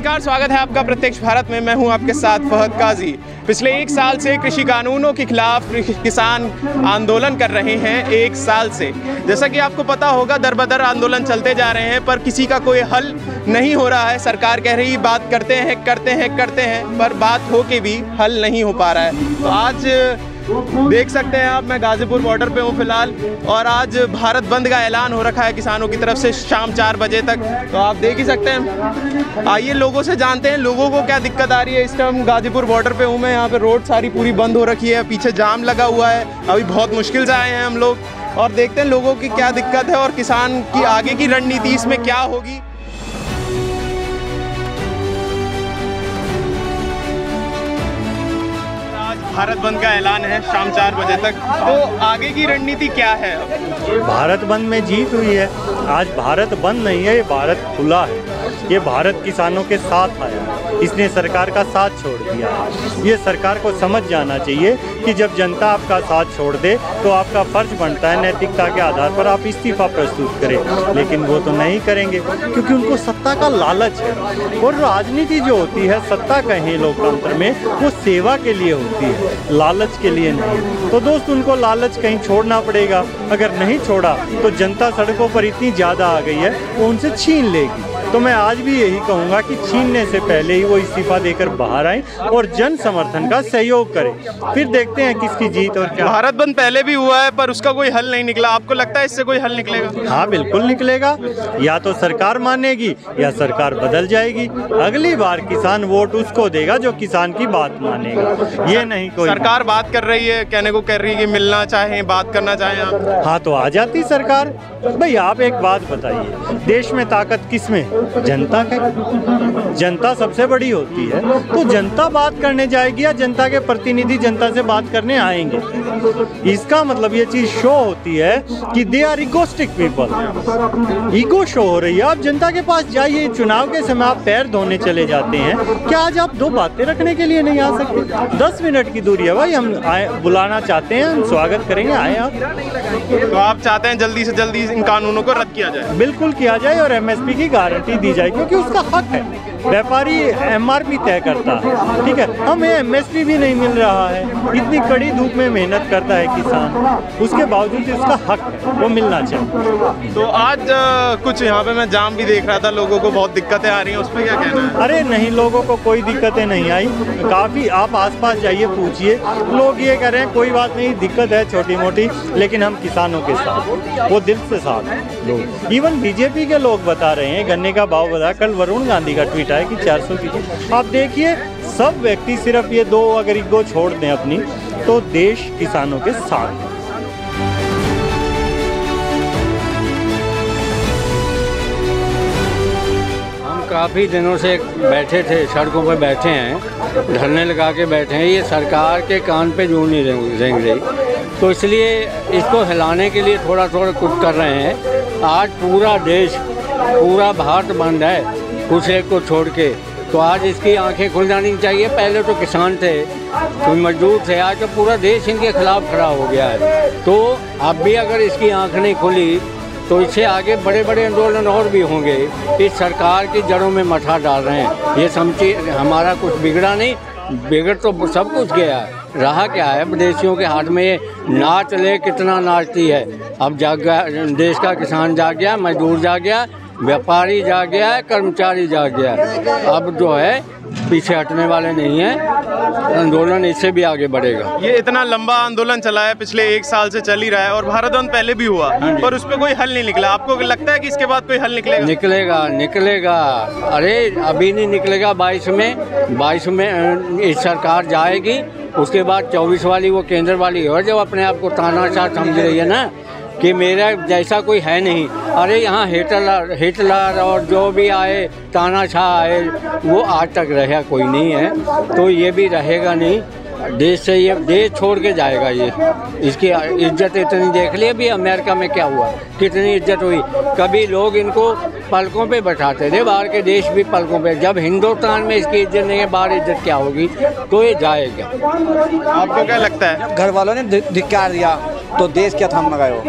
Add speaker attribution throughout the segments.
Speaker 1: नमस्कार, स्वागत है आपका प्रत्यक्ष भारत में। मैं हूं आपके साथ फहद काजी। पिछले एक साल से कृषि कानूनों के खिलाफ किसान आंदोलन कर रहे हैं। एक साल से, जैसा कि आपको पता होगा, दर बदर आंदोलन चलते जा रहे हैं, पर किसी का कोई हल नहीं हो रहा है। सरकार कह रही बात करते हैं, पर बात हो के भी हल नहीं हो पा रहा है। तो आज देख सकते हैं आप, मैं गाजीपुर बॉर्डर पे हूँ फिलहाल, और आज भारत बंद का ऐलान हो रखा है किसानों की तरफ से शाम 4 बजे तक। तो आप देख ही सकते हैं। आइए लोगों से जानते हैं लोगों को क्या दिक्कत आ रही है। इस टाइम गाजीपुर बॉर्डर पे हूँ मैं, यहाँ पे रोड सारी पूरी बंद हो रखी है, पीछे जाम लगा हुआ है। अभी बहुत मुश्किल से आए हैं हम लोग, और देखते हैं लोगों की क्या दिक्कत है और किसान की आगे की रणनीति इसमें क्या होगी। भारत बंद का ऐलान है शाम 4 बजे तक, तो आगे की रणनीति क्या है?
Speaker 2: भारत बंद में जीत हुई है। आज भारत बंद नहीं है, ये भारत खुला है। ये भारत किसानों के साथ आया है, इसने सरकार का साथ छोड़ दिया है। ये सरकार को समझ जाना चाहिए कि जब जनता आपका साथ छोड़ दे तो आपका फर्ज बनता है नैतिकता के आधार पर आप इस्तीफा प्रस्तुत करें, लेकिन वो तो नहीं करेंगे क्योंकि उनको सत्ता का लालच है। और राजनीति जो होती है, सत्ता कहें लोकतंत्र में, वो सेवा के लिए होती है, लालच के लिए नहीं। तो दोस्त, उनको लालच कहीं छोड़ना पड़ेगा। अगर नहीं छोड़ा तो जनता सड़कों पर इतनी ज़्यादा आ गई है, वो उनसे छीन लेगी। तो मैं आज भी यही कहूँगा कि छीनने से पहले ही वो इस्तीफा देकर बाहर आए और जन समर्थन का सहयोग करें। फिर देखते हैं किसकी जीत और क्या।
Speaker 1: भारत बंद पहले भी हुआ है, पर उसका कोई हल नहीं निकला। आपको लगता है इससे कोई हल निकलेगा?
Speaker 2: हाँ, बिल्कुल निकलेगा। या तो सरकार मानेगी या सरकार बदल जाएगी। अगली बार किसान वोट उसको देगा जो किसान की बात मानेगा। ये नहीं कोई
Speaker 1: सरकार बात कर रही है, कहने को कह रही है कि मिलना चाहें, बात करना चाहें आप।
Speaker 2: हाँ, तो आ जाती सरकार। भाई आप एक बात बताइए, देश में ताकत किस में? जनता का। जनता सबसे बड़ी होती है, तो जनता बात करने जाएगी या जनता के प्रतिनिधि जनता से बात करने आएंगे? इसका मतलब ये चीज शो होती है कि they are egoistic people. Ego show हो रही है। आप जनता के पास जाइए, चुनाव के समय आप पैर धोने चले जाते हैं, क्या आज आप 2 बातें रखने के लिए नहीं आ सकते? 10 मिनट की दूरी है भाई, हम बुलाना चाहते हैं, हम स्वागत करेंगे, आए आप।
Speaker 1: तो आप चाहते हैं जल्दी से जल्दी इन कानूनों को रद्द किया जाए?
Speaker 2: बिल्कुल किया जाए और MSP की गारंटी दी जाए, क्योंकि उसका हक है। व्यापारी MRP तय करता है, ठीक है। हमें MSP भी नहीं मिल रहा है। इतनी कड़ी धूप में मेहनत करता है किसान, उसके बावजूद इसका हक है, वो मिलना चाहिए।
Speaker 1: तो आज कुछ यहाँ पे मैं जाम भी देख रहा था, लोगों को बहुत दिक्कतें आ रही हैं, उस पर क्या कहना है?
Speaker 2: अरे नहीं, लोगों को कोई दिक्कतें नहीं आई। काफ़ी आप आसपास जाइए, पूछिए, लोग ये कह रहे हैं कोई बात नहीं, दिक्कत है छोटी मोटी, लेकिन हम किसानों के साथ, वो दिल से साथ लोग। इवन BJP के लोग बता रहे हैं, गन्ने का भाव बढ़ा। कल वरुण गांधी का ट्वीट है कि 400 की। आप देखिए, सब व्यक्ति सिर्फ ये 2 अगर ईगो छोड़ दें अपनी, तो देश किसानों के साथ है।
Speaker 3: हम काफ़ी दिनों से बैठे थे, सड़कों पर बैठे हैं, धरने लगा के बैठे हैं। ये सरकार के कान पे जूं नहीं रेंग रही, तो इसलिए इसको हिलाने के लिए थोड़ा कुछ कर रहे हैं। आज पूरा देश, पूरा भारत बंद है, कुछ एक को छोड़ के। तो आज इसकी आंखें खुल जानी चाहिए। पहले तो किसान थे, कोई मजदूर थे, आज तो पूरा देश इनके खिलाफ खड़ा हो गया है। तो अब भी अगर इसकी आंख नहीं खुली तो इससे आगे बड़े बड़े आंदोलन और भी होंगे। इस सरकार की जड़ों में मठा डाल रहे हैं। ये समझिए, हमारा कुछ बिगड़ा नहीं, बिगड़ तो सब कुछ गया है। रहा क्या है? विदेशियों के हाथ में ये नाच ले, कितना नाचती है। अब जाग गया देश का किसान, जाग गया मजदूर, जाग गया व्यापारी, जाग गया है कर्मचारी, जाग गया। अब जो है पीछे हटने वाले नहीं हैं, आंदोलन इससे भी आगे बढ़ेगा।
Speaker 1: ये इतना लंबा आंदोलन चला है, पिछले 1 साल से चल ही रहा है, और भारत बंद पहले भी हुआ, पर उस पर कोई हल नहीं निकला। आपको लगता है कि इसके बाद कोई हल निकलेगा?
Speaker 3: निकलेगा। अरे अभी नहीं निकलेगा। 22 में इस सरकार जाएगी, उसके बाद 24 वाली वो केंद्र वाली हो, जब अपने आप को तानाशाह समझ रही है ना कि मेरा जैसा कोई है नहीं। अरे यहाँ हिटलर और जो भी आए, तानाशाह आए, वो आज तक रहा कोई नहीं है, तो ये भी रहेगा नहीं। देश से ये देश छोड़ के जाएगा। ये इसकी इज्जत इतनी देख ली। अभी अमेरिका में क्या हुआ, कितनी इज्जत हुई। कभी लोग इनको पलकों पे बैठाते थे, बाहर के देश भी पलकों पे। जब हिंदुस्तान में इसकी इज्जत नहीं है, बाहर इज्जत क्या होगी? तो ये जाएगा।
Speaker 1: आपको क्या लगता है?
Speaker 4: घर वालों ने धिक्कार दिया तो देश क्या थाम लगाए हो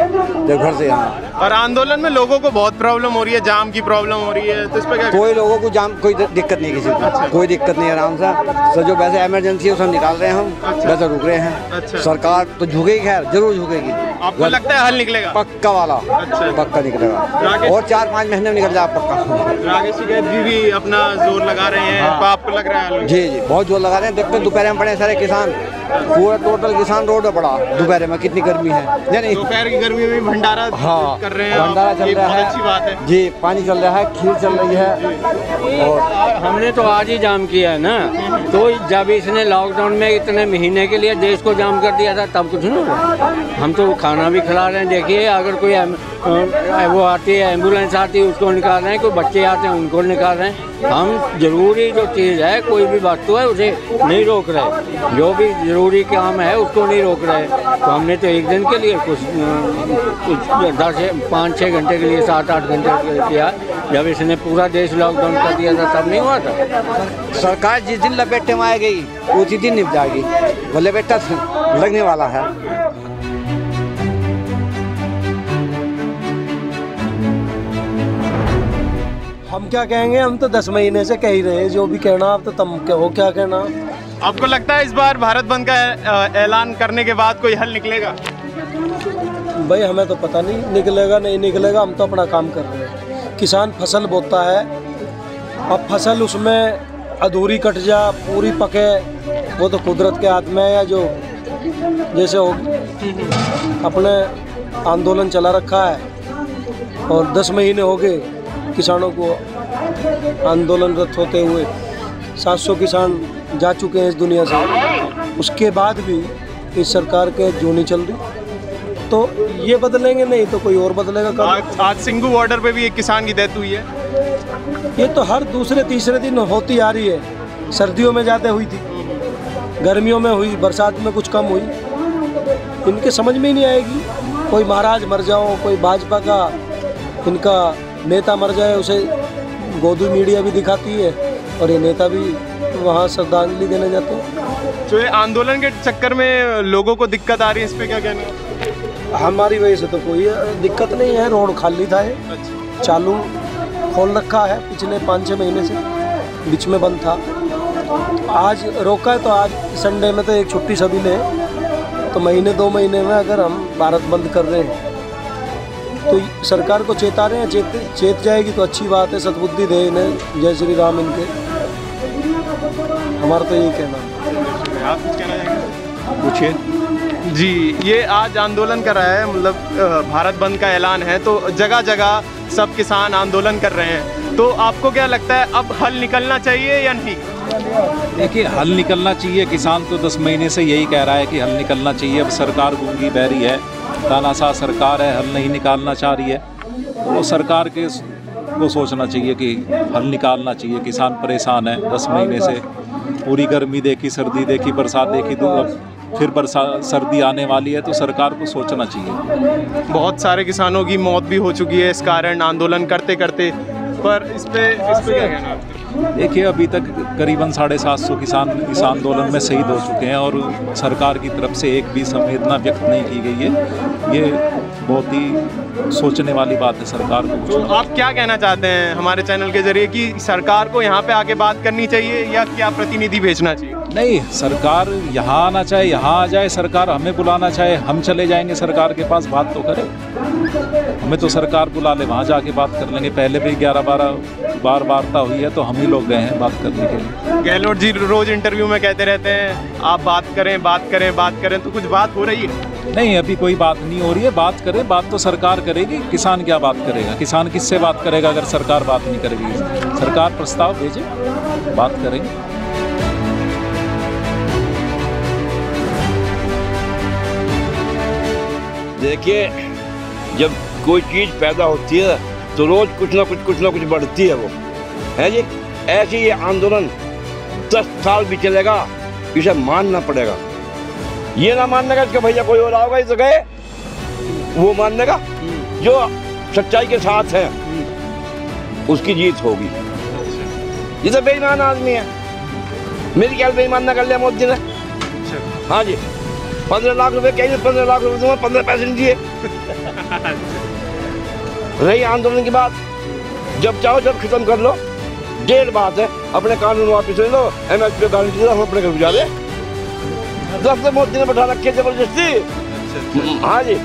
Speaker 4: जब घर से यहाँ।
Speaker 1: और आंदोलन में लोगों को बहुत प्रॉब्लम हो रही है, जाम की प्रॉब्लम हो रही है, तो इस पे क्या?
Speaker 4: कोई लोगों को जाम कोई दिक्कत नहीं किसी को, कोई दिक्कत नहीं, आराम से तो जो वैसे इमरजेंसी है उसे निकाल रहे हैं हम, वैसे रुक रहे हैं। सरकार तो झुकेगी, खैर जरूर झुकेगी।
Speaker 1: आपको लगता है हल निकलेगा?
Speaker 4: पक्का वाला, पक्का निकलेगा, और 4-5 महीने में निकल जाए पक्का।
Speaker 1: राकेश टिकैत जी भी अपना जोर लगा रहे हैं, तो आपको लग रहा है?
Speaker 4: जी बहुत जोर लगा रहे हैं। देखते दोपहर में पड़े सारे किसान, पूरा टोटल किसान रोड पे पड़ा दोपहर में, कितनी गर्मी है। नहीं
Speaker 1: दोपहर की गर्मी में भंडारा कर रहे हैं,
Speaker 4: भंडारा चल रहा है,
Speaker 1: अच्छी बात है
Speaker 4: जी। पानी चल रहा है, खीर चल रही है, और
Speaker 3: हमने तो आज ही जाम किया है ना। तो जब इसने लॉकडाउन में इतने महीने के लिए देश को जाम कर दिया था तब कुछ नहीं हुआ। हम तो खाना भी खिला रहे हैं। देखिए अगर कोई वो आती है, एम्बुलेंस आती है, उसको निकाल रहे हैं, कोई बच्चे आते हैं उनको निकाल रहे हैं। हम जरूरी जो चीज़ है, कोई भी वस्तु है उसे नहीं रोक रहे, जो भी जरूरी काम है उसको नहीं रोक रहे। तो हमने तो एक दिन के लिए कुछ 5-6 घंटे के लिए, 7-8 घंटे के लिए किया। जब इसने पूरा देश लॉकडाउन कर दिया था तब नहीं हुआ था।
Speaker 4: सरकार जिस दिन लपेटे में आ गई उसी दिन निप जाएगी, वो लपेटा लगने वाला है।
Speaker 5: हम क्या कहेंगे, हम तो 10 महीने से कह ही रहे हैं, जो भी कहना आप तो तुम कहो क्या कहना।
Speaker 1: आपको लगता है इस बार भारत बंद का ऐलान करने के बाद कोई हल निकलेगा?
Speaker 5: भाई हमें तो पता नहीं निकलेगा नहीं निकलेगा, हम तो अपना काम कर रहे हैं। किसान फसल बोता है, अब फसल उसमें अधूरी कट जा पूरी पके, वो तो कुदरत के हाथ में है। या जो जैसे हो अपने आंदोलन चला रखा है और 10 महीने हो गए किसानों को आंदोलनरत होते हुए, 700 किसान जा चुके हैं इस दुनिया से। उसके बाद भी इस सरकार के जो नहीं चल रही, तो ये बदलेंगे नहीं तो कोई और बदलेगा।
Speaker 1: आज सिंघू बॉर्डर पे भी एक किसान की डेथ हुई है।
Speaker 5: ये तो हर दूसरे तीसरे दिन होती आ रही है। सर्दियों में ज़्यादा हुई थी, गर्मियों में हुई, बरसात में कुछ कम हुई। इनके समझ में ही नहीं आएगी। कोई महाराज मर जाओ, कोई भाजपा का इनका नेता मर जाए, उसे गोदू मीडिया भी दिखाती है और ये नेता भी वहाँ श्रद्धांजलि देने जाते हैं।
Speaker 1: जो ये आंदोलन के चक्कर में लोगों को दिक्कत आ रही है, इस पे क्या कहना है?
Speaker 5: हमारी वजह से तो कोई दिक्कत नहीं है। रोड खाली था, चालू खोल रखा है पिछले 5-6 महीने से, बीच में बंद था। आज रोका है तो आज संडे में तो एक छुट्टी सभी ने, तो महीने 2 महीने में अगर हम भारत बंद कर रहे हैं तो सरकार को चेता रहे हैं। चेत जाएगी तो अच्छी बात है, सद्बुद्धि दे इन्हें, जय श्री राम इनके। हमारा तो यही कहना है।
Speaker 1: आप कुछ कहना चाहेंगे?
Speaker 4: पूछिए
Speaker 1: जी। ये आज आंदोलन कर रहा है, मतलब भारत बंद का ऐलान है, तो जगह जगह सब किसान आंदोलन कर रहे हैं, तो आपको क्या लगता है अब हल निकलना चाहिए या नहीं?
Speaker 6: देखिए हल निकलना चाहिए। किसान तो 10 महीने से यही कह रहा है कि हल निकलना चाहिए। अब सरकार गूंगी बहरी है, तानाशाह सरकार है, हल नहीं निकालना चाह रही है। तो सरकार के को सोचना चाहिए कि हल निकालना चाहिए। किसान परेशान है 10 महीने से, पूरी गर्मी देखी, सर्दी देखी, बरसात देखी, तो अब फिर बरसात सर्दी आने वाली है, तो सरकार को सोचना चाहिए।
Speaker 1: बहुत सारे किसानों की मौत भी हो चुकी है इस कारण आंदोलन करते करते, पर इस पे क्या कहना है?
Speaker 6: देखिए अभी तक करीबन 750 किसान इस आंदोलन में शहीद हो चुके हैं और सरकार की तरफ से एक भी संवेदना व्यक्त नहीं की गई है। ये बहुत ही सोचने वाली बात है सरकार को।
Speaker 1: तो आप क्या कहना चाहते हैं हमारे चैनल के जरिए कि सरकार को यहाँ पे आके बात करनी चाहिए या क्या प्रतिनिधि भेजना चाहिए?
Speaker 6: नहीं, सरकार यहाँ आना चाहे यहाँ आ जाए, सरकार हमें बुलाना चाहे हम चले जाएंगे सरकार के पास, बात तो करें। हमें तो सरकार बुला ले, वहाँ जाके बात कर लेंगे। पहले भी 11-12 बार वार्ता हुई है तो हम ही लोग गए हैं बात करने के लिए।
Speaker 1: गहलोत जी रोज इंटरव्यू में कहते रहते हैं आप बात करें बात करें बात करें, तो कुछ बात हो रही है?
Speaker 6: नहीं, अभी कोई बात नहीं हो रही है। बात करें, बात तो सरकार करेगी। किसान क्या बात करेगा? किसान किससे बात करेगा अगर सरकार बात नहीं करेगी? सरकार प्रस्ताव भेजे, बात करेंगे।
Speaker 7: देखिए जब कोई चीज़ पैदा होती है तो रोज़ कुछ ना कुछ बढ़ती है वो, है जी। ऐसे ये आंदोलन 10 साल भी चलेगा, इसे मानना पड़ेगा। ये ना मानने का इसका भैया कोई और आओगे इस गए, वो मानने का जो सच्चाई के साथ है उसकी जीत होगी। ये तो बेईमान आदमी है, मेरी ख्याल बेईमान ना कर लिया मोदी ने। हाँ जी। 15 लाख रुपए कहीं 15 लाख रुपए दूंगा, 15 पैसे नहीं दिए। रही आंदोलन की बात, जब चाहो जब खत्म कर लो, डेढ़ बात है, अपने कानून वापस ले लो, MSP गारंटी दो, हम अपने घर जा रहे। दस से मोदी ने बैठा रखे जबरदस्ती। हाँ जी।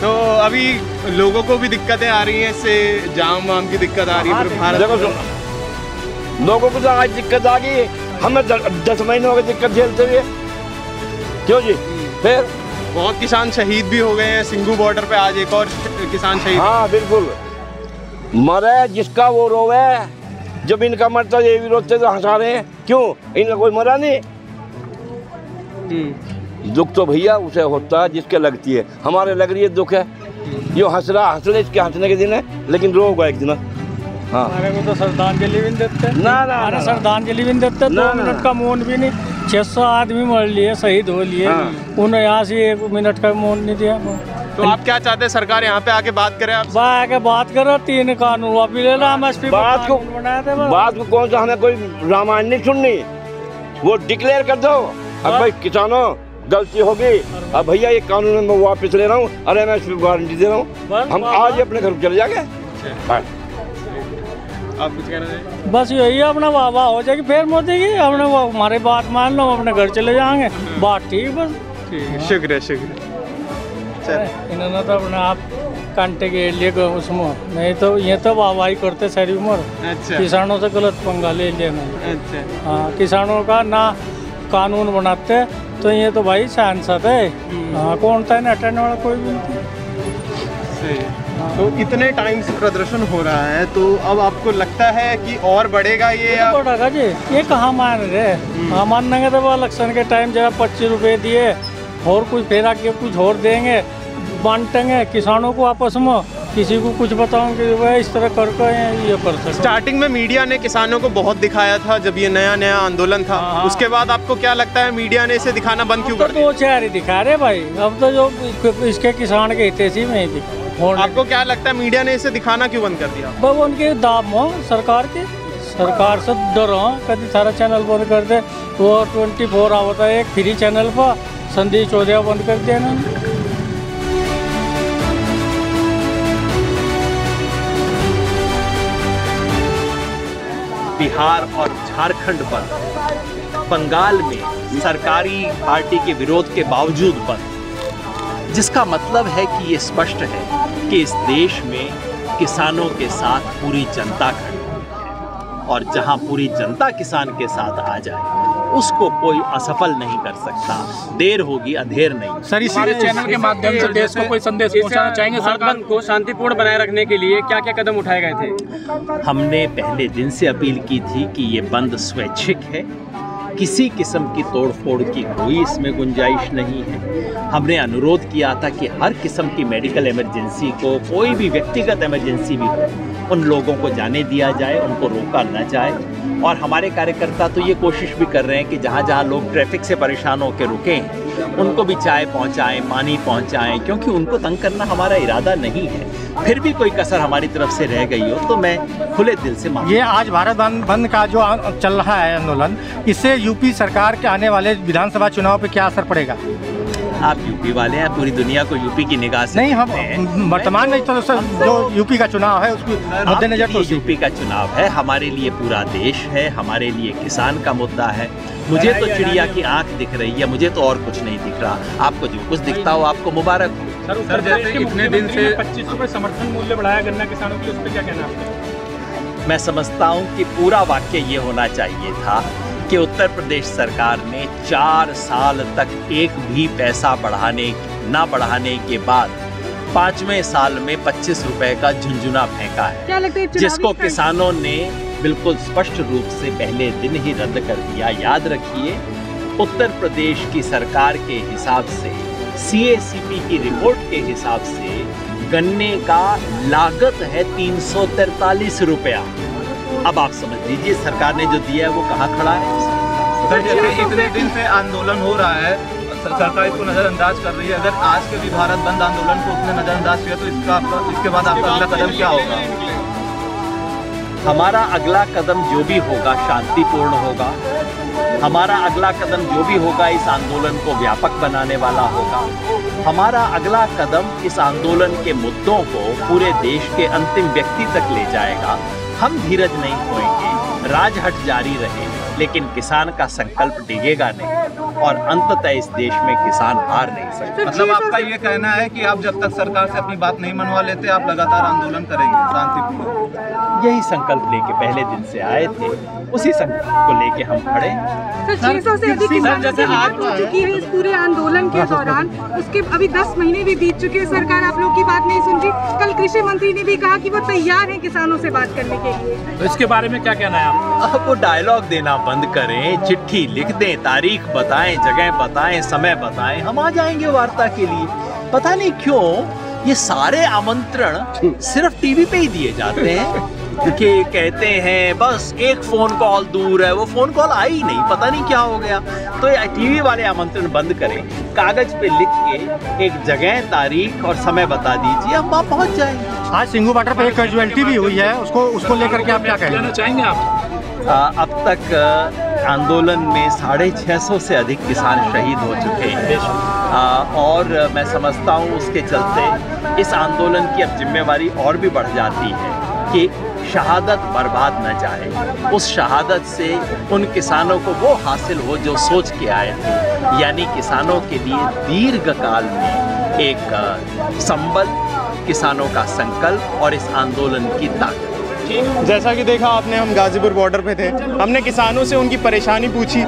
Speaker 1: तो अभी लोगों को भी दिक्कतें आ रही हैं, इससे जाम वाम की दिक्कत आ रही है पूरे भारत
Speaker 7: में। लोगों को तो आज दिक्कत आ गई, हमें 10 महीने हो गए दिक्कत झेलते हुए। क्यों जी? फिर
Speaker 1: बहुत किसान शहीद भी हो गए हैं, सिंगू बॉर्डर पे आज एक और किसान शहीद।
Speaker 7: हाँ बिल्कुल, मरे जिसका वो रोवे, जब इनका मरता ये भी रोते तो हंसा रहे हैं। क्यों? इनका कोई मरा नहीं। दुख तो भैया उसे होता है जिसके लगती है, हमारे लग रही है दुख है। ये हंस रहा, हंस रहे, इसके हंसने के दिन है, लेकिन रोगा एक दिन। हाँ,
Speaker 3: हमारे को तो श्रद्धांजलि भी देते,
Speaker 7: ना
Speaker 3: श्रद्धांजलि भी देते, 2 मिनट का मौन भी नहीं। 600 आदमी मर लिए, शहीद हो लिए, उन्हें यहाँ से 1 मिनट का मौन नहीं दिया।
Speaker 1: तो आप क्या चाहते हैं, सरकार यहाँ पे आके बात करे? आप
Speaker 3: आके बात करो, 3 कानून वापिस ले लो। MSP
Speaker 7: बात को कौन सा, हमें कोई रामायण नहीं सुननी, वो डिक्लेयर कर दो। अब भाई किसानों गलती होगी, अब भैया ये कानून मैं वापस ले रहा हूँ और MSP गारंटी दे रहा हूँ, हम आज ही अपने घर चले जाएंगे।
Speaker 1: आप कुछ कहना चाहिए?
Speaker 3: बस यही अपना वाह हो जाएगी फिर मोदी की, अपने वो हमारी बात मान लो, अपने घर चले जाएंगे, बात ठीक। बस
Speaker 1: ठीक है, शुक्रिया शुक्रिया।
Speaker 3: इन्होंने तो अपने आप कांटे के लिए उसमें, नहीं तो ये तो वाहवाही करते सारी उम्र।
Speaker 1: अच्छा।
Speaker 3: किसानों से गलत पंगा ले लिया।
Speaker 1: अच्छा।
Speaker 3: हाँ, किसानों का ना कानून बनाते तो ये तो भाई सांसद है। हाँ, कौन था ना हटाने वाला, कोई भी नहीं।
Speaker 1: सही है। तो इतने टाइम से प्रदर्शन हो रहा है, तो अब आपको लगता है कि और बढ़ेगा ये?
Speaker 3: बढ़ेगा जी, ये कहाँ मान रहे? हाँ, मानेंगे तो वो इलेक्शन के टाइम जब 25 रुपए दिए और कुछ फिर आके कुछ और देंगे, बांटेंगे किसानों को आपस में, किसी को कुछ बताऊंगे वह इस तरह करके ये करते।
Speaker 1: स्टार्टिंग में मीडिया ने किसानों को बहुत दिखाया था जब ये नया आंदोलन था। उसके बाद आपको क्या लगता है मीडिया ने इसे दिखाना बंद क्यों कर दिया?
Speaker 3: तो चेहरे दिखा रहे भाई, अब तो जो इसके किसान के हितैषी में ही दिखा।
Speaker 1: आपको क्या लगता है मीडिया ने इसे दिखाना क्यों बंद कर दिया?
Speaker 3: वो उनके दाम हो, सरकार से डर हो, कभी सारा चैनल बंद कर दे। वो 24 आवता है एक फ्री चैनल पर, संदीप चौधरी बंद कर दिया ना।
Speaker 8: बिहार और झारखंड बंद, बंगाल में सरकारी पार्टी के विरोध के बावजूद बंद, जिसका मतलब है कि ये स्पष्ट है कि इस देश में किसानों के साथ पूरी जनता खड़ी है, और जहां पूरी जनता किसान के साथ आ जाए उसको कोई असफल नहीं कर सकता। देर होगी अंधेर नहीं।
Speaker 9: सर, इस चैनल के माध्यम से देश को कोई संदेश पहुंचाना चाहेंगे? सरकार को शांतिपूर्ण बनाए रखने के लिए क्या क्या कदम उठाए गए थे?
Speaker 8: हमने पहले दिन से अपील की थी कि ये बंद स्वैच्छिक है, किसी किस्म की तोड़फोड़ की कोई इसमें गुंजाइश नहीं है। हमने अनुरोध किया था कि हर किस्म की मेडिकल इमरजेंसी को, कोई भी व्यक्तिगत इमरजेंसी भी हो, उन लोगों को जाने दिया जाए, उनको रोका न जाए। और हमारे कार्यकर्ता तो ये कोशिश भी कर रहे हैं कि जहाँ जहाँ लोग ट्रैफिक से परेशान होकर रुकें उनको भी चाय पहुँचाएं, पानी पहुँचाएं, क्योंकि उनको तंग करना हमारा इरादा नहीं है। फिर भी कोई कसर हमारी तरफ से रह गई हो तो मैं खुले दिल से माफी।
Speaker 9: ये आज भारत बंद का जो चल रहा है आंदोलन, इससे यूपी सरकार के आने वाले विधानसभा चुनाव पे क्या असर पड़ेगा?
Speaker 8: आप यूपी वाले हैं, पूरी दुनिया को यूपी की निगाह से
Speaker 9: नहीं, हम वर्तमान में तो जो यूपी का चुनाव है उसको मद्देनजर तो
Speaker 8: यूपी का चुनाव है, हमारे लिए पूरा देश है, हमारे लिए किसान का मुद्दा है। मुझे तो चिड़िया की आंख दिख रही है, मुझे तो और कुछ नहीं दिख रहा। आपको जो कुछ दिखता हो आपको मुबारक हो।
Speaker 9: सर, जैसे इतने दिन से 25 रुपए समर्थन मूल्य बढ़ाया गन्ना किसानों के, उस पर क्या कहना आपका?
Speaker 8: मैं समझता हूँ कि पूरा वाक्य ये होना चाहिए था कि उत्तर प्रदेश सरकार ने 4 साल तक एक भी पैसा ना बढ़ाने के बाद 5वें साल में 25 रुपए का झुंझुना फेंका है, जिसको किसानों ने बिल्कुल स्पष्ट रूप से पहले दिन ही रद्द कर दिया। याद रखिए, उत्तर प्रदेश की सरकार के हिसाब से, CACP की रिपोर्ट के हिसाब से गन्ने का लागत है 343 रुपया। अब आप समझ लीजिए सरकार ने जो दिया है वो कहाँ खड़ा है।
Speaker 10: सर, जैसे इतने दिन से आंदोलन हो रहा है, सरकार इसको नज़रअंदाज कर रही है। अगर आज के भी भारत बंद आंदोलन को उसने नज़रअंदाज किया तो इसके बाद आपका अगला कदम क्या होगा?
Speaker 8: हमारा अगला कदम जो भी होगा शांतिपूर्ण होगा। हमारा अगला कदम जो भी होगा इस आंदोलन को व्यापक बनाने वाला होगा। हमारा अगला कदम इस आंदोलन के मुद्दों को पूरे देश के अंतिम व्यक्ति तक ले जाएगा। हम धीरज नहीं खोएंगे, राजहट जारी रहे, लेकिन किसान का संकल्प डिगेगा नहीं और अंततः इस देश में किसान हार नहीं सकते।
Speaker 10: मतलब आपका ये कहना है कि आप जब तक सरकार से अपनी बात नहीं मनवा लेते आप लगातार आंदोलन करेंगे शांतिपूर्ण?
Speaker 8: यही संकल्प लेके पहले दिन से आए थे, उसी संकल्प को लेके हम खड़े।
Speaker 11: सर 600 से अधिक किसान जैसे आज हो चुकी है इस पूरे आंदोलन के दौरान, उसके अभी 10 महीने भी बीत चुके हैं, सरकार आप लोग की बात नहीं सुन रही। कल कृषि मंत्री ने भी कहा कि वो तैयार है किसानों से बात करने के लिए,
Speaker 9: तो इसके बारे में क्या कहना है आप?
Speaker 8: अब वो डायलॉग देना बंद करें, चिट्ठी लिख दें, तारीख बताएं, जगह बताएं, समय बताएं, हम आ जाएंगे वार्ता के लिए। पता नहीं क्यों ये सारे आमंत्रण सिर्फ टीवी पे ही दिए जाते हैं कि कहते हैं बस एक फोन कॉल दूर है, वो फोन कॉल आई ही नहीं, पता नहीं क्या हो गया। तो टीवी वाले आमंत्रण बंद करें, कागज पे लिख के एक जगह, तारीख और समय बता दीजिए, हम वहाँ पहुँच जाएंगे।
Speaker 2: आज सिंघू बॉर्डर पे एक कैजुअलिटी भी हुई है, उसको लेकर के आप क्या कहना
Speaker 9: चाहेंगे आप?
Speaker 8: अब तक आंदोलन में 650 से अधिक किसान शहीद हो चुके हैं और मैं समझता हूँ उसके चलते इस आंदोलन की अब जिम्मेवारी और भी बढ़ जाती है कि शहादत बर्बाद न जाए। उस शहादत से उन किसानों को वो हासिल हो जो सोच के आए थे, यानी किसानों के लिए दीर्घकाल में एक संबल, किसानों का संकल्प और इस आंदोलन की ताकत।
Speaker 1: जैसा कि देखा आपने, हम गाजीपुर बॉर्डर पे थे, हमने किसानों से उनकी परेशानी पूछी।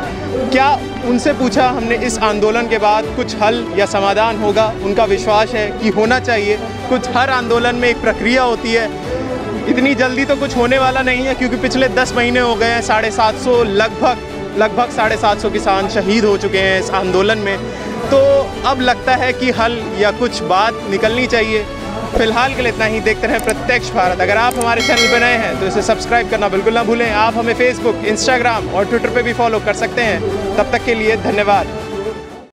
Speaker 1: क्या उनसे पूछा हमने इस आंदोलन के बाद कुछ हल या समाधान होगा? उनका विश्वास है कि होना चाहिए। कुछ हर आंदोलन में एक प्रक्रिया होती है, इतनी जल्दी तो कुछ होने वाला नहीं है क्योंकि पिछले 10 महीने हो गए हैं, 750 लगभग 750 किसान शहीद हो चुके हैं इस आंदोलन में। तो अब लगता है कि हल या कुछ बात निकलनी चाहिए। फिलहाल के लिए इतना ही। देखते रहें प्रत्यक्ष भारत। अगर आप हमारे चैनल पर नए हैं तो इसे सब्सक्राइब करना बिल्कुल ना भूलें। आप हमें फेसबुक, इंस्टाग्राम और ट्विटर पे भी फॉलो कर सकते हैं। तब तक के लिए धन्यवाद।